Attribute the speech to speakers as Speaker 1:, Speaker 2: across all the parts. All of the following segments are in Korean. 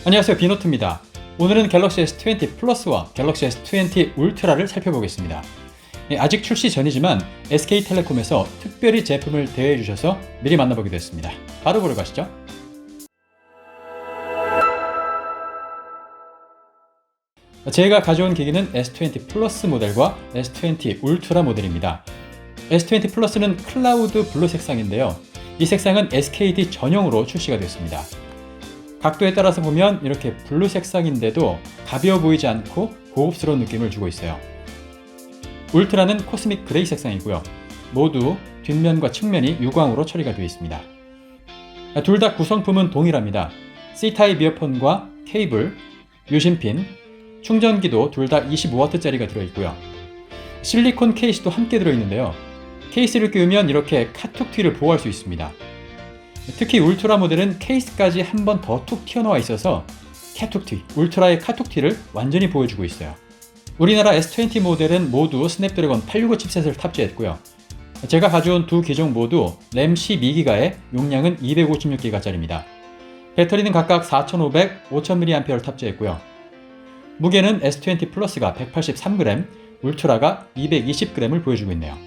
Speaker 1: 안녕하세요, 비노트입니다. 오늘은 갤럭시 S20 플러스와 갤럭시 S20 울트라를 살펴보겠습니다. 아직 출시 전이지만 SK텔레콤에서 특별히 제품을 대여해 주셔서 미리 만나보기도 했습니다. 바로 보러 가시죠. 제가 가져온 기기는 S20 플러스 모델과 S20 울트라 모델입니다. S20 플러스는 클라우드 블루 색상인데요. 이 색상은 SKT 전용으로 출시가 되었습니다. 각도에 따라서 보면 이렇게 블루 색상인데도 가벼워 보이지 않고 고급스러운 느낌을 주고 있어요. 울트라는 코스믹 그레이 색상이고요. 모두 뒷면과 측면이 유광으로 처리가 되어 있습니다. 둘 다 구성품은 동일합니다. C타입 이어폰과 케이블, 유심핀, 충전기도 둘 다 25W짜리가 들어있고요. 실리콘 케이스도 함께 들어있는데요. 케이스를 끼우면 이렇게 카툭튀를 보호할 수 있습니다. 특히 울트라 모델은 케이스까지 한 번 더 툭 튀어나와 있어서 카툭튀, 울트라의 카툭튀를 완전히 보여주고 있어요. 우리나라 S20 모델은 모두 스냅드래곤 865 칩셋을 탑재했고요. 제가 가져온 두 기종 모두 램 12기가에 용량은 256기가짜리입니다. 배터리는 각각 4500, 5000mAh를 탑재했고요. 무게는 S20 플러스가 183g, 울트라가 220g을 보여주고 있네요.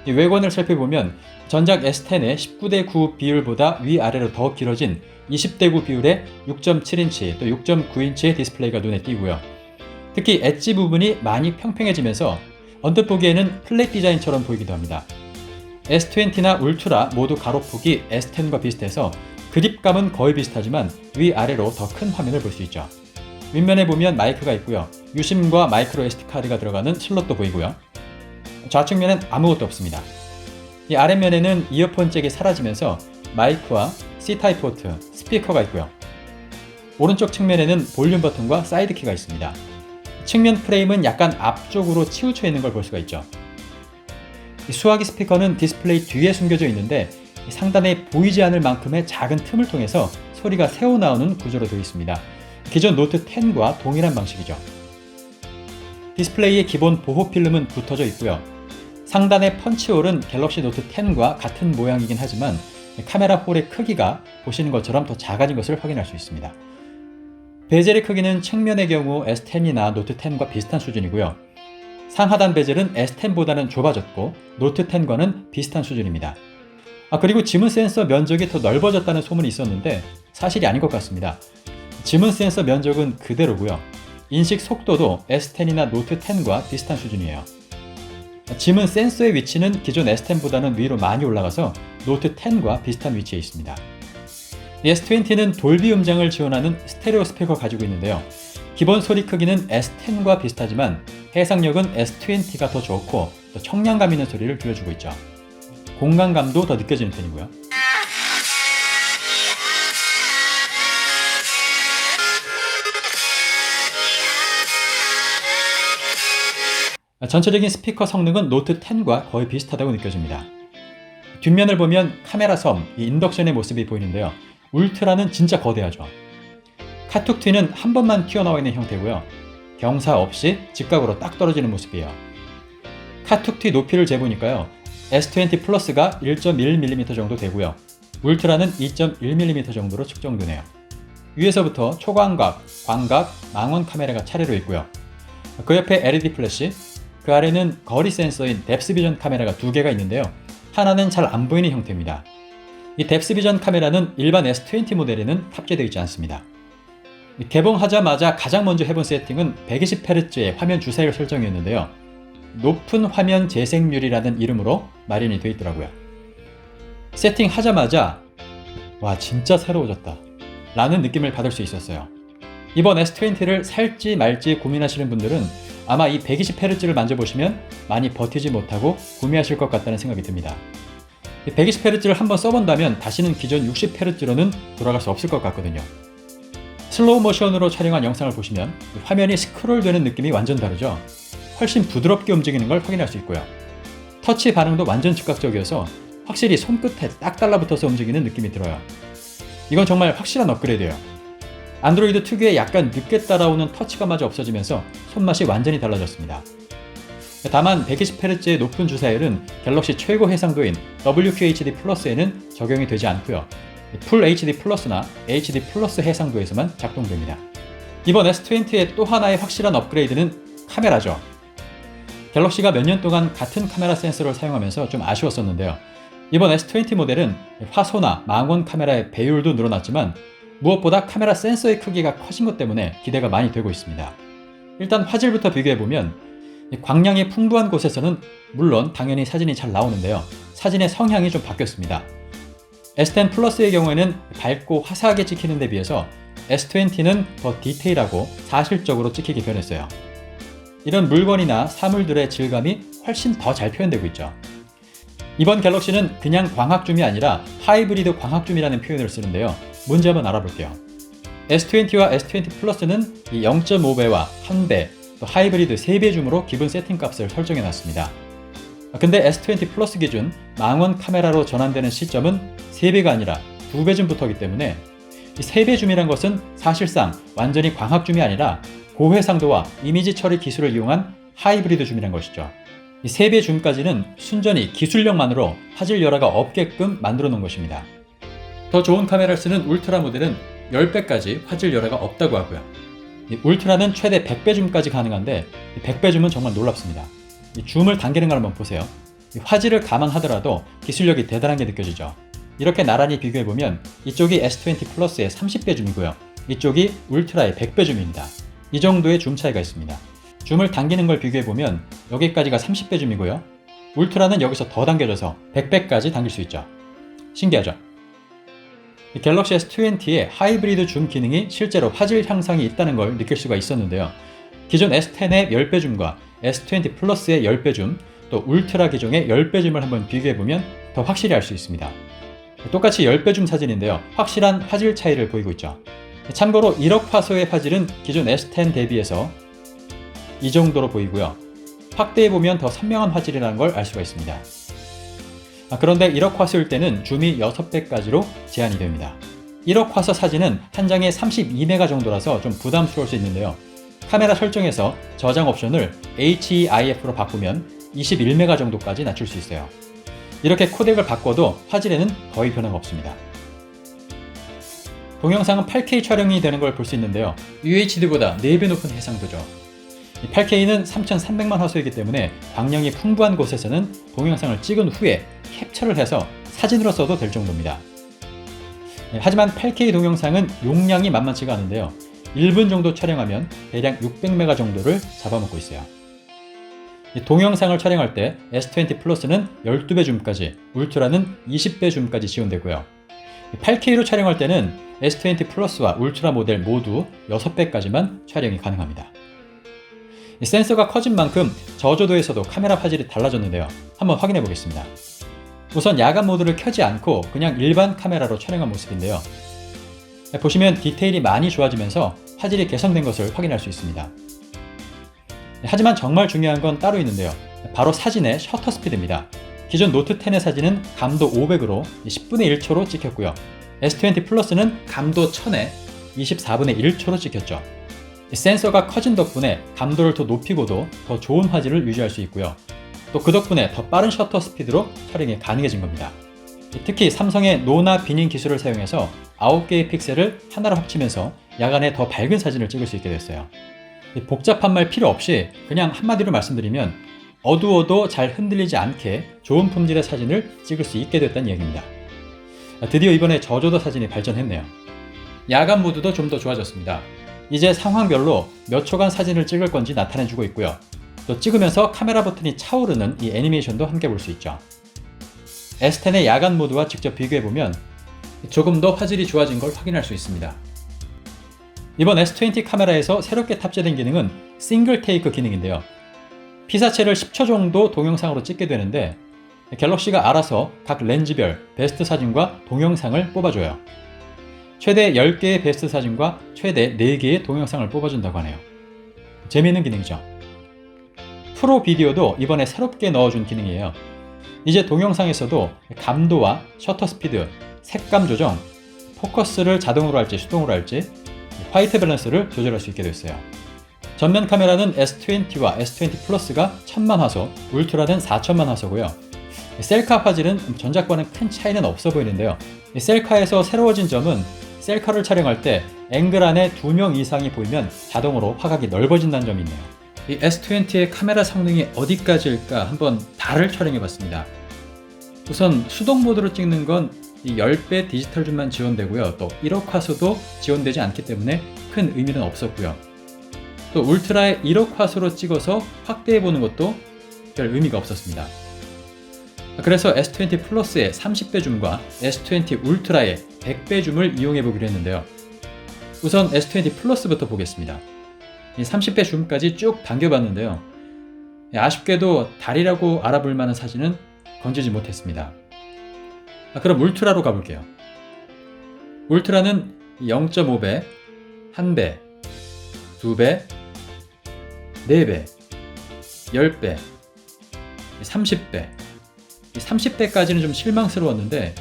Speaker 1: 이 외관을 살펴보면 전작 S10의 19:9 비율보다 위아래로 더 길어진 20:9 비율의 6.7인치 또 6.9인치의 디스플레이가 눈에 띄고요. 특히 엣지 부분이 많이 평평해지면서 언뜻 보기에는 플랫 디자인처럼 보이기도 합니다. S20나 울트라 모두 가로폭이 S10과 비슷해서 그립감은 거의 비슷하지만 위아래로 더 큰 화면을 볼 수 있죠. 윗면에 보면 마이크가 있고요. 유심과 마이크로 SD카드가 들어가는 슬롯도 보이고요. 좌측면엔 아무것도 없습니다. 이 아랫면에는 이어폰 잭이 사라지면서 마이크와 C타입 포트, 스피커가 있고요. 오른쪽 측면에는 볼륨 버튼과 사이드키가 있습니다. 측면 프레임은 약간 앞쪽으로 치우쳐 있는 걸 볼 수가 있죠. 이 수화기 스피커는 디스플레이 뒤에 숨겨져 있는데 상단에 보이지 않을 만큼의 작은 틈을 통해서 소리가 새어나오는 구조로 되어 있습니다. 기존 노트 10과 동일한 방식이죠. 디스플레이의 기본 보호 필름은 붙어져 있고요. 상단의 펀치홀은 갤럭시 노트 10과 같은 모양이긴 하지만 카메라 홀의 크기가 보시는 것처럼 더 작아진 것을 확인할 수 있습니다. 베젤의 크기는 측면의 경우 S10이나 노트 10과 비슷한 수준이고요. 상하단 베젤은 S10보다는 좁아졌고 노트 10과는 비슷한 수준입니다. 그리고 지문 센서 면적이 더 넓어졌다는 소문이 있었는데 사실이 아닌 것 같습니다. 지문 센서 면적은 그대로고요. 인식 속도도 S10이나 노트 10과 비슷한 수준이에요. 지문 센서의 위치는 기존 S10보다는 위로 많이 올라가서 노트 10과 비슷한 위치에 있습니다. S20는 돌비 음장을 지원하는 스테레오 스피커를 가지고 있는데요. 기본 소리 크기는 S10과 비슷하지만 해상력은 S20가 더 좋고 더 청량감 있는 소리를 들려주고 있죠. 공간감도 더 느껴지는 편이고요. 전체적인 스피커 성능은 노트 10과 거의 비슷하다고 느껴집니다. 뒷면을 보면 카메라 섬, 이 인덕션의 모습이 보이는데요. 울트라는 진짜 거대하죠. 카툭튀는 한 번만 튀어나와 있는 형태고요. 경사 없이 직각으로 딱 떨어지는 모습이에요. 카툭튀 높이를 재보니까요. S20 플러스가 1.1mm 정도 되고요. 울트라는 2.1mm 정도로 측정되네요. 위에서부터 초광각, 광각, 망원 카메라가 차례로 있고요. 그 옆에 LED 플래시, 그 아래는 거리 센서인 뎁스 비전 카메라가 두 개가 있는데요. 하나는 잘 안 보이는 형태입니다. 이 뎁스 비전 카메라는 일반 S20 모델에는 탑재되어 있지 않습니다. 개봉하자마자 가장 먼저 해본 세팅은 120Hz의 화면 주사율 설정이었는데요. 높은 화면 재생률이라는 이름으로 마련이 되어 있더라고요. 세팅하자마자 와 진짜 새로워졌다 라는 느낌을 받을 수 있었어요. 이번 S20를 살지 말지 고민하시는 분들은 아마 이 120Hz를 만져보시면 많이 버티지 못하고 구매하실 것 같다는 생각이 듭니다. 120Hz를 한번 써본다면 다시는 기존 60Hz로는 돌아갈 수 없을 것 같거든요. 슬로우 모션으로 촬영한 영상을 보시면 화면이 스크롤되는 느낌이 완전 다르죠. 훨씬 부드럽게 움직이는 걸 확인할 수 있고요. 터치 반응도 완전 즉각적이어서 확실히 손끝에 딱 달라붙어서 움직이는 느낌이 들어요. 이건 정말 확실한 업그레이드예요. 안드로이드 특유의 약간 늦게 따라오는 터치감마저 없어지면서 손맛이 완전히 달라졌습니다. 다만 120Hz의 높은 주사율은 갤럭시 최고 해상도인 WQHD 플러스에는 적용이 되지 않고요. 풀 HD 플러스나 HD 플러스 해상도에서만 작동됩니다. 이번 S20의 또 하나의 확실한 업그레이드는 카메라죠. 갤럭시가 몇 년 동안 같은 카메라 센서를 사용하면서 좀 아쉬웠었는데요. 이번 S20 모델은 화소나 망원 카메라의 배율도 늘어났지만 무엇보다 카메라 센서의 크기가 커진 것 때문에 기대가 많이 되고 있습니다. 일단 화질부터 비교해보면 광량이 풍부한 곳에서는 물론 당연히 사진이 잘 나오는데요. 사진의 성향이 좀 바뀌었습니다. S10 플러스의 경우에는 밝고 화사하게 찍히는 데 비해서 S20는 더 디테일하고 사실적으로 찍히게 변했어요. 이런 물건이나 사물들의 질감이 훨씬 더 잘 표현되고 있죠. 이번 갤럭시는 그냥 광학줌이 아니라 하이브리드 광학줌이라는 표현을 쓰는데요. 뭔지 한번 알아볼게요. S20와 S20 플러스는 0.5배와 1배, 또 하이브리드 3배 줌으로 기본 세팅 값을 설정해 놨습니다. 근데 S20 플러스 기준 망원 카메라로 전환되는 시점은 3배가 아니라 2배 줌부터이기 때문에 이 3배 줌이란 것은 사실상 완전히 광학줌이 아니라 고해상도와 이미지 처리 기술을 이용한 하이브리드 줌이란 것이죠. 이 3배 줌까지는 순전히 기술력만으로 화질 열화가 없게끔 만들어 놓은 것입니다. 더 좋은 카메라를 쓰는 울트라 모델은 10배까지 화질 열화가 없다고 하고요. 이 울트라는 최대 100배 줌까지 가능한데 100배 줌은 정말 놀랍습니다. 이 줌을 당기는 걸 한번 보세요. 이 화질을 감안하더라도 기술력이 대단한 게 느껴지죠. 이렇게 나란히 비교해보면 이쪽이 S20 플러스의 30배 줌이고요. 이쪽이 울트라의 100배 줌입니다. 이 정도의 줌 차이가 있습니다. 줌을 당기는 걸 비교해보면 여기까지가 30배 줌이고요. 울트라는 여기서 더 당겨져서 100배까지 당길 수 있죠. 신기하죠? 갤럭시 S20의 하이브리드 줌 기능이 실제로 화질 향상이 있다는 걸 느낄 수가 있었는데요. 기존 S10의 10배 줌과 S20 플러스의 10배 줌, 또 울트라 기종의 10배 줌을 한번 비교해보면 더 확실히 알 수 있습니다. 똑같이 10배 줌 사진인데요. 확실한 화질 차이를 보이고 있죠. 참고로 1억 화소의 화질은 기존 S10 대비해서 이 정도로 보이고요. 확대해보면 더 선명한 화질이라는 걸 알 수가 있습니다. 그런데 1억 화소일 때는 줌이 6배까지로 제한이 됩니다. 1억 화소 사진은 한 장에 32메가 정도라서 좀 부담스러울 수 있는데요. 카메라 설정에서 저장 옵션을 HEIF로 바꾸면 21메가 정도까지 낮출 수 있어요. 이렇게 코덱을 바꿔도 화질에는 거의 변화가 없습니다. 동영상은 8K 촬영이 되는 걸 볼 수 있는데요. UHD보다 4배 높은 해상도죠. 8K는 3300만 화소이기 때문에 광량이 풍부한 곳에서는 동영상을 찍은 후에 캡처를 해서 사진으로 써도 될 정도입니다. 하지만 8K 동영상은 용량이 만만치가 않은데요. 1분 정도 촬영하면 대략 600메가 정도를 잡아먹고 있어요. 동영상을 촬영할 때 S20 플러스는 12배 줌까지, 울트라는 20배 줌까지 지원되고요. 8K로 촬영할 때는 S20 플러스와 울트라 모델 모두 6배까지만 촬영이 가능합니다. 센서가 커진 만큼 저조도에서도 카메라 화질이 달라졌는데요. 한번 확인해 보겠습니다. 우선 야간 모드를 켜지 않고 그냥 일반 카메라로 촬영한 모습인데요. 보시면 디테일이 많이 좋아지면서 화질이 개선된 것을 확인할 수 있습니다. 하지만 정말 중요한 건 따로 있는데요. 바로 사진의 셔터 스피드입니다. 기존 노트 10의 사진은 감도 500으로 10분의 1초로 찍혔고요. S20 플러스는 감도 1000에 24분의 1초로 찍혔죠. 센서가 커진 덕분에 감도를 더 높이고도 더 좋은 화질을 유지할 수 있고요. 또 그 덕분에 더 빠른 셔터 스피드로 촬영이 가능해진 겁니다. 특히 삼성의 노나 비닝 기술을 사용해서 9개의 픽셀을 하나로 합치면서 야간에 더 밝은 사진을 찍을 수 있게 됐어요. 복잡한 말 필요 없이 그냥 한마디로 말씀드리면 어두워도 잘 흔들리지 않게 좋은 품질의 사진을 찍을 수 있게 됐다는 이야기입니다. 드디어 이번에 저조도 사진이 발전했네요. 야간 모드도 좀 더 좋아졌습니다. 이제 상황별로 몇 초간 사진을 찍을 건지 나타내주고 있고요. 또 찍으면서 카메라 버튼이 차오르는 이 애니메이션도 함께 볼 수 있죠. S10의 야간 모드와 직접 비교해보면 조금 더 화질이 좋아진 걸 확인할 수 있습니다. 이번 S20 카메라에서 새롭게 탑재된 기능은 싱글 테이크 기능인데요. 피사체를 10초 정도 동영상으로 찍게 되는데 갤럭시가 알아서 각 렌즈별 베스트 사진과 동영상을 뽑아줘요. 최대 10개의 베스트 사진과 최대 4개의 동영상을 뽑아준다고 하네요. 재미있는 기능이죠. 프로 비디오도 이번에 새롭게 넣어준 기능이에요. 이제 동영상에서도 감도와 셔터 스피드, 색감 조정, 포커스를 자동으로 할지 수동으로 할지 화이트 밸런스를 조절할 수 있게 됐어요. 전면 카메라는 S20와 S20 플러스가 1000만 화소, 울트라는 4000만 화소고요. 셀카 화질은 전작과는 큰 차이는 없어 보이는데요. 셀카에서 새로워진 점은 셀카를 촬영할 때 앵글 안에 2명 이상이 보이면 자동으로 화각이 넓어진다는 점이 있네요. 이 S20의 카메라 성능이 어디까지일까 한번 달을 촬영해봤습니다. 우선 수동 모드로 찍는 건 10배 디지털 줌만 지원되고요. 또 1억 화소도 지원되지 않기 때문에 큰 의미는 없었고요. 또 울트라의 1억 화소로 찍어서 확대해보는 것도 별 의미가 없었습니다. 그래서 S20 플러스의 30배 줌과 S20 울트라의 100배 줌을 이용해 보기로 했는데요. 우선 S20 플러스부터 보겠습니다. 이 30배 줌까지 쭉 당겨봤는데요. 아쉽게도 달이라고 알아볼 만한 사진은 건지지 못했습니다. 그럼 울트라로 가볼게요. 울트라는 0.5배, 1배, 2배, 4배, 10배, 30배. 30배까지는 좀 실망스러웠는데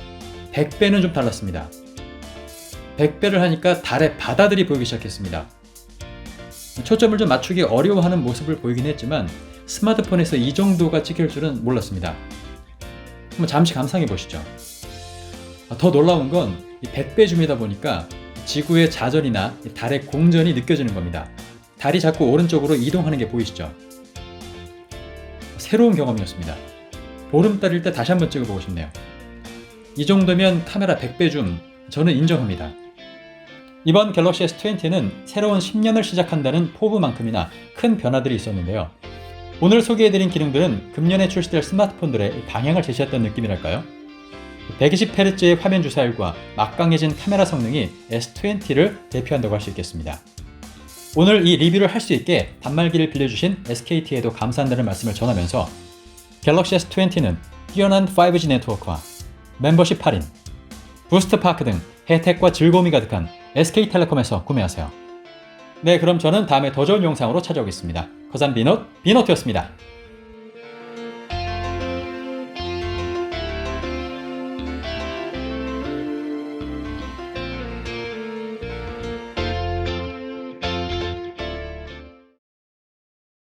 Speaker 1: 100배는 좀 달랐습니다. 100배를 하니까 달의 바다들이 보이기 시작했습니다. 초점을 좀 맞추기 어려워하는 모습을 보이긴 했지만 스마트폰에서 이 정도가 찍힐 줄은 몰랐습니다. 한번 잠시 감상해 보시죠. 더 놀라운 건 100배 줌이다 보니까 지구의 자전이나 달의 공전이 느껴지는 겁니다. 달이 자꾸 오른쪽으로 이동하는 게 보이시죠? 새로운 경험이었습니다. 보름달일 때 다시 한번 찍어보고 싶네요. 이 정도면 카메라 100배 줌, 저는 인정합니다. 이번 갤럭시 S20는 새로운 10년을 시작한다는 포부만큼이나 큰 변화들이 있었는데요. 오늘 소개해드린 기능들은 금년에 출시될 스마트폰들의 방향을 제시했던 느낌이랄까요? 120Hz의 화면 주사율과 막강해진 카메라 성능이 S20를 대표한다고 할 수 있겠습니다. 오늘 이 리뷰를 할 수 있게 단말기를 빌려주신 SKT에도 감사한다는 말씀을 전하면서 갤럭시 S20는 뛰어난 5G 네트워크와 멤버십 할인, 부스트파크 등 혜택과 즐거움이 가득한 SK텔레콤에서 구매하세요. 네, 그럼 저는 다음에 더 좋은 영상으로 찾아오겠습니다. 거산 비노트였습니다.